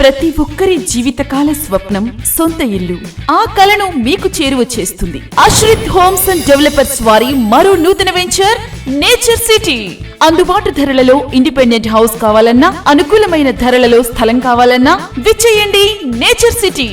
ప్రతి ఒక్కరి జీవితకాల స్వప్నం సొంత ఇల్లు. ఆ కలను మీకు చేరువ చేస్తుంది అశ్రిత్ హోమ్స్ అండ్ డెవలపర్స్ వారి మరో నూతన వెంచర్ నేచర్ సిటీ. అందుబాటు ధరలలో ఇండిపెండెంట్ హౌస్ కావాలన్నా, అనుకూలమైన ధరలలో స్థలం కావాలన్నా విచ్చేయండి నేచర్ సిటీ.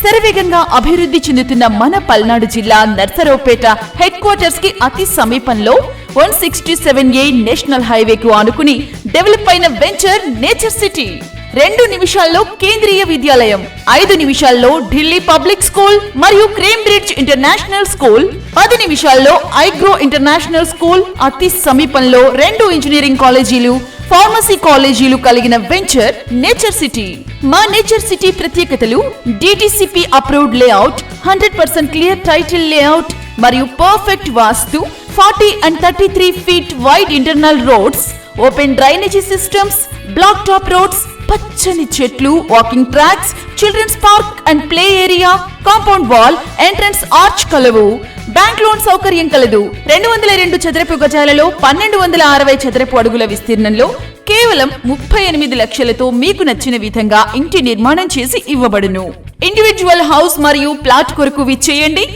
శరవేగంగా అభివృద్ధి చెందుతున్న మన పల్నాడు జిల్లా నర్సరావుపేట హెడ్ క్వార్టర్స్ కి అతి సమీపంలో 167A నేషనల్ హైవేకు ఆనుకుని డెవలప్ అయిన వెంచర్ నేచర్ సిటీ. 2 నిమిషాల్లో కేంద్రీయ విద్యాలయం, 5 నిమిషాల్లో ఢిల్లీ పబ్లిక్ స్కూల్ మరియు క్రేంబ్రిడ్జ్ ఇంటర్నేషనల్ స్కూల్, 10 నిమిషాల్లో ఐగ్రో ఇంటర్నేషనల్ స్కూల్, అతి సమీపంలో 2 ఇంజనీరింగ్ కాలేజీలు, ఫార్మసీ కాలేజీలు కలిగిన వెంచర్ నేచర్ సిటీ. మా నేచర్ సిటీ ప్రత్యేకతలు: DTCP approved layout, 100% clear title layout మరియు perfect vastu, 40 and 33 feet wide internal roads, open drainage systems, black top roads, పచ్చని చెట్లు, walking tracks, children's park and play area, compound wall, entrance arch కలవు. Bank loan సౌకర్యం కలదు. 202 చదరపు గజాలలో 1260 చదరపు అడుగుల విస్తీర్ణంలో కేవలం 38 లక్షలతో మీకు నచ్చిన విధంగా ఇంటి నిర్మాణం చేసి ఇవ్వబడును. ఇండివిడ్యువల్ హౌస్ మరియు ప్లాట్ కొరకు విచ్చేయండి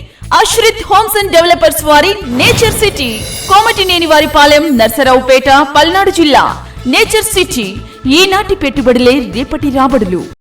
అశ్రిత్ హోమ్స్ అండ్ డెవలపర్స్ వారి నేచర్ సిటీ, కోమటినేని వారిపాలెం, నర్సరావుపేట, పల్నాడు జిల్లా. నేచర్ సిటీ, ఈనాటి పెట్టుబడులే రేపటి రాబడులు.